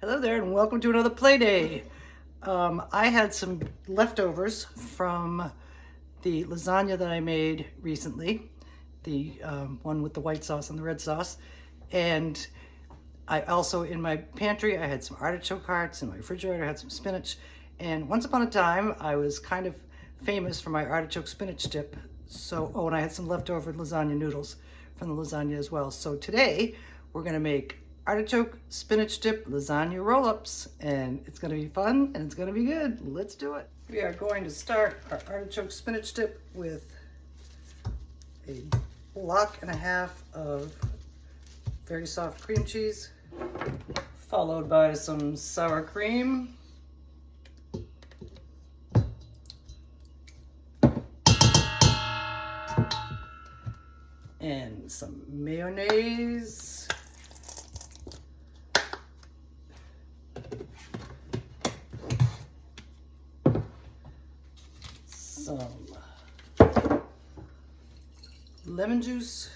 Hello there and welcome to another play day. I had some leftovers from the lasagna that I made recently, the one with the white sauce and the red sauce. And I also, in my pantry, I had some artichoke hearts. In my refrigerator, I had some spinach. And once upon a time, I was kind of famous for my artichoke spinach dip. So, oh, and I had some leftover lasagna noodles from the lasagna as well. So today, we're gonna make artichoke spinach dip lasagna roll-ups, and it's gonna be fun and it's gonna be good. Let's do it. We are going to start our artichoke spinach dip with a block and a half of very soft cream cheese, followed by some sour cream, and some mayonnaise, some lemon juice.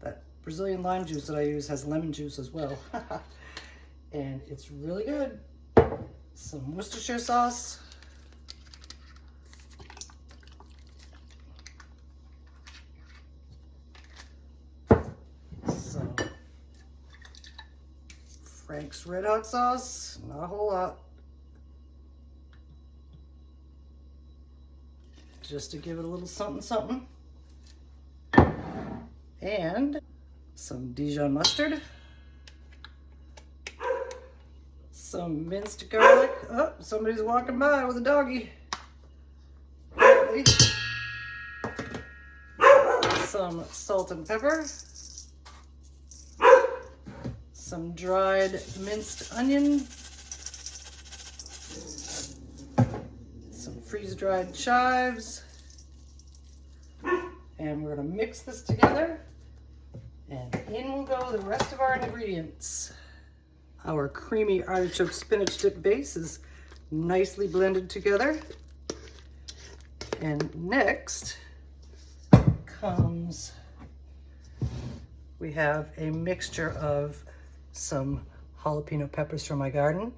That Brazilian lime juice that I use has lemon juice as well. And it's really good. Some Worcestershire sauce. Some Frank's Red Hot sauce. Not a whole lot. Just to give it a little something something. And some Dijon mustard. Some minced garlic. Oh, somebody's walking by with a doggy. Apparently. Some salt and pepper. Some dried minced onion. Some freeze-dried chives. And we're gonna mix this together. And in will go the rest of our ingredients. Our creamy artichoke spinach dip base is nicely blended together. And next comes, we have a mixture of some jalapeno peppers from my garden,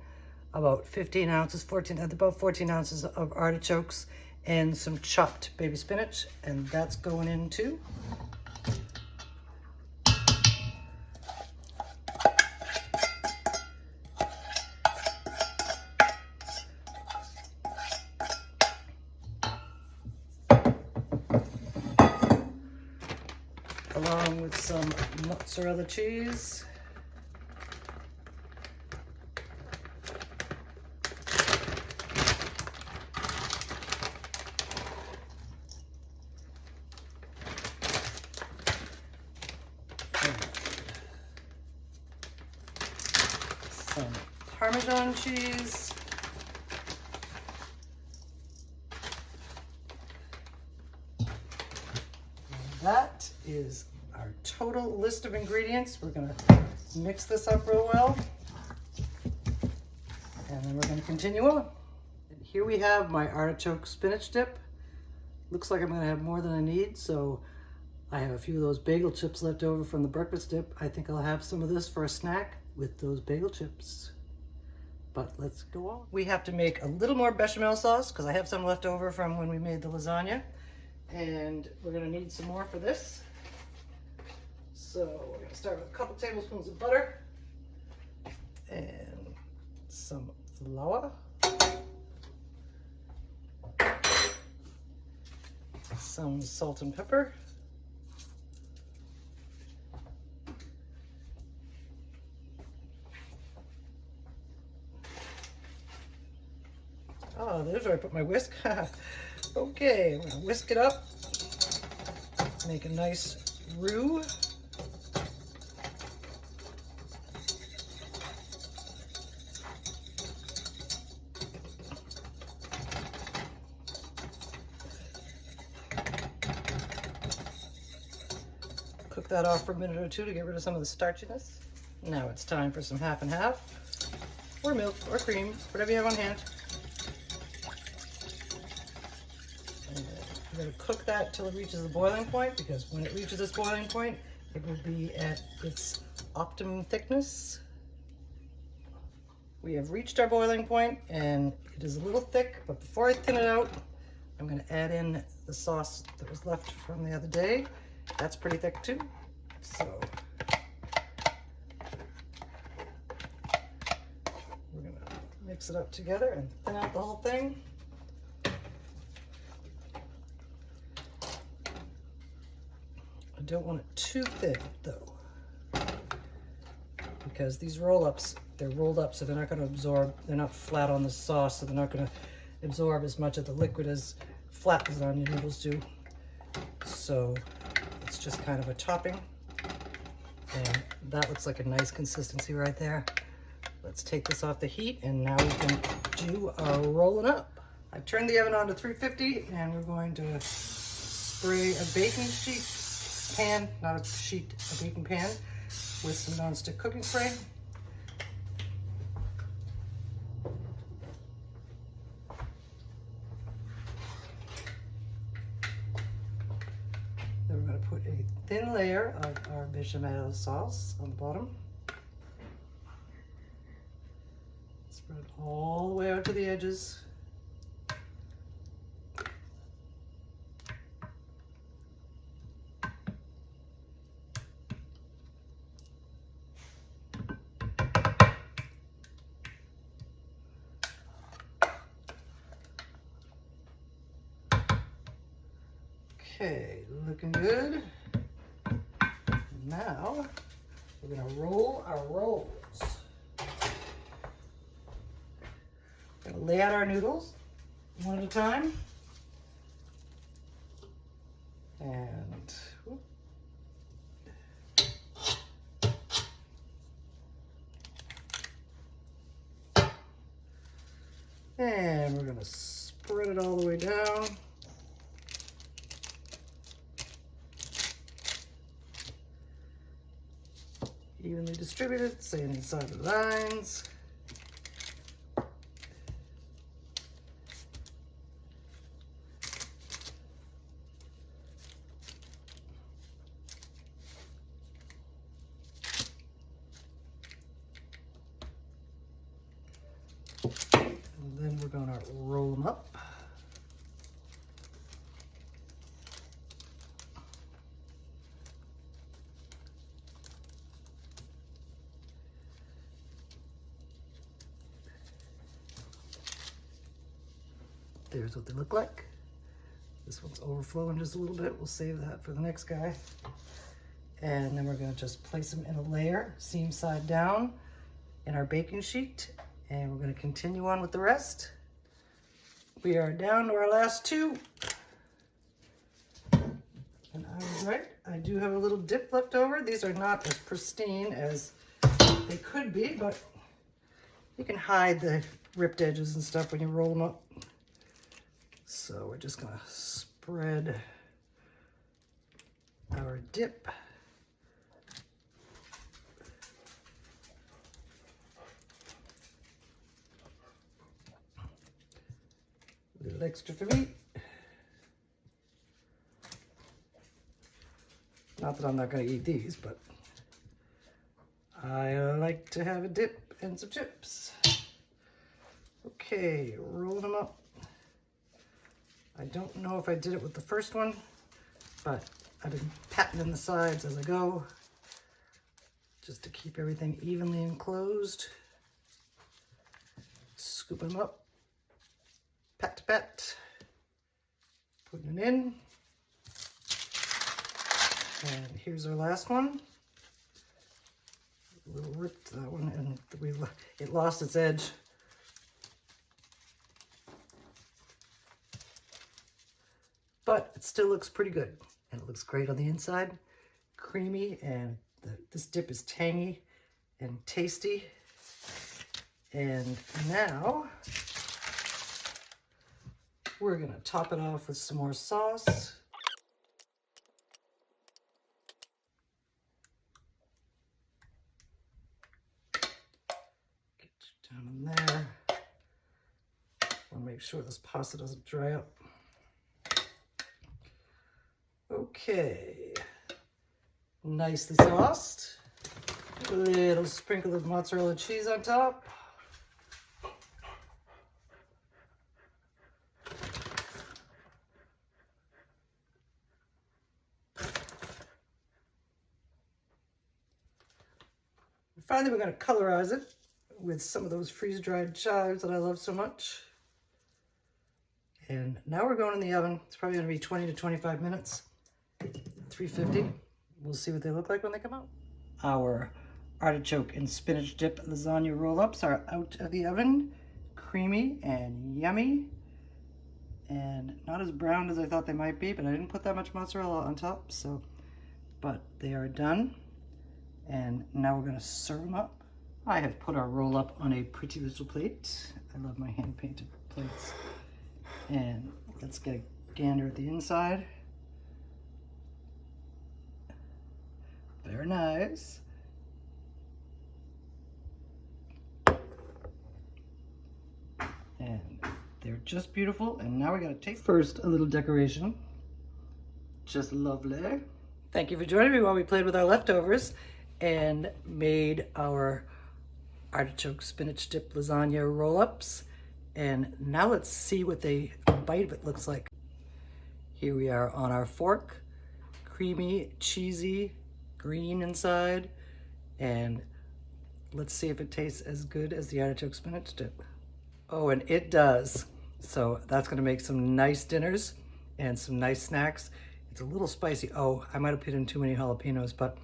about 15 ounces, about 14 ounces of artichokes, and some chopped baby spinach, and that's going in too. Along with some mozzarella cheese. Some Parmesan cheese. That is our total list of ingredients. We're gonna mix this up real well, and then we're gonna continue on. And here we have my artichoke spinach dip. Looks like I'm gonna have more than I need, so I have a few of those bagel chips left over from the breakfast dip. I think I'll have some of this for a snack with those bagel chips. But let's go on. We have to make a little more bechamel sauce because I have some left over from when we made the lasagna. And we're gonna need some more for this. So we're gonna start with a couple tablespoons of butter and some flour, some salt and pepper, oh, there's where I put my whisk. Okay, I'm gonna whisk it up, make a nice roux. Cook that off for a minute or two to get rid of some of the starchiness. Now it's time for some half and half, or milk, or cream, whatever you have on hand. We're going to cook that till it reaches the boiling point, because when it reaches this boiling point, it will be at its optimum thickness. We have reached our boiling point and it is a little thick, but before I thin it out, I'm going to add in the sauce that was left from the other day. That's pretty thick too. So we're going to mix it up together and thin out the whole thing. I don't want it too thick though, because these roll-ups, they're rolled up so they're not going to absorb, they're not flat on the sauce, so they're not going to absorb as much of the liquid as flat lasagna noodles do. So it's just kind of a topping, and that looks like a nice consistency right there. Let's take this off the heat, and now we can do our rolling up. I've turned the oven on to 350, and we're going to spray a baking sheet pan, not a sheet, a baking pan, with some nonstick cooking spray. Then we're going to put a thin layer of our bechamel sauce on the bottom. Spread it all the way out to the edges. Okay, looking good. Now we're going to roll our rolls. We're going to lay out our noodles one at a time. And whoop. And we're going to spread it all the way down. Evenly distributed, staying inside the lines. And then we're going to roll them up. There's what they look like. This one's overflowing just a little bit. We'll save that for the next guy. And then we're going to just place them in a layer, seam side down, in our baking sheet. And we're going to continue on with the rest. We are down to our last two. And I was right. I do have a little dip left over. These are not as pristine as they could be, but you can hide the ripped edges and stuff when you roll them up. So we're just gonna spread our dip. A little extra for me. Not that I'm not gonna eat these, but I like to have a dip and some chips. Okay, roll them up. I don't know if I did it with the first one, but I've been patting in the sides as I go, just to keep everything evenly enclosed. Scoop them up, pat to pat, putting it in. And here's our last one. A little ripped, that one, and it lost its edge. But it still looks pretty good, and it looks great on the inside, creamy, and this dip is tangy and tasty. And now we're gonna top it off with some more sauce. Get you down in there. Wanna make sure this pasta doesn't dry up. Okay, nicely sauced. A little sprinkle of mozzarella cheese on top. Finally, we're going to colorize it with some of those freeze-dried chives that I love so much. And now we're going in the oven. It's probably going to be 20 to 25 minutes, 350. We'll see what they look like when they come out. Our artichoke and spinach dip lasagna roll-ups are out of the oven. Creamy and yummy. And not as brown as I thought they might be, but I didn't put that much mozzarella on top, so, but they are done. And now we're going to serve them up. I have put our roll up on a pretty little plate. I love my hand painted plates. And let's get a gander at the inside. Very nice. And they're just beautiful. And now we got to take first a little decoration. Just lovely. Thank you for joining me while we played with our leftovers and made our artichoke spinach dip lasagna roll-ups. And now let's see what a bite of it looks like. Here we are on our fork. Creamy, cheesy, green inside. And let's see if it tastes as good as the artichoke spinach dip. Oh, and it does. So that's gonna make some nice dinners and some nice snacks. It's a little spicy. Oh, I might have put in too many jalapenos, but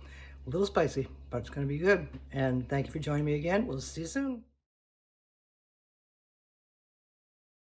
a little spicy, but it's gonna be good. And thank you for joining me again. We'll see you soon.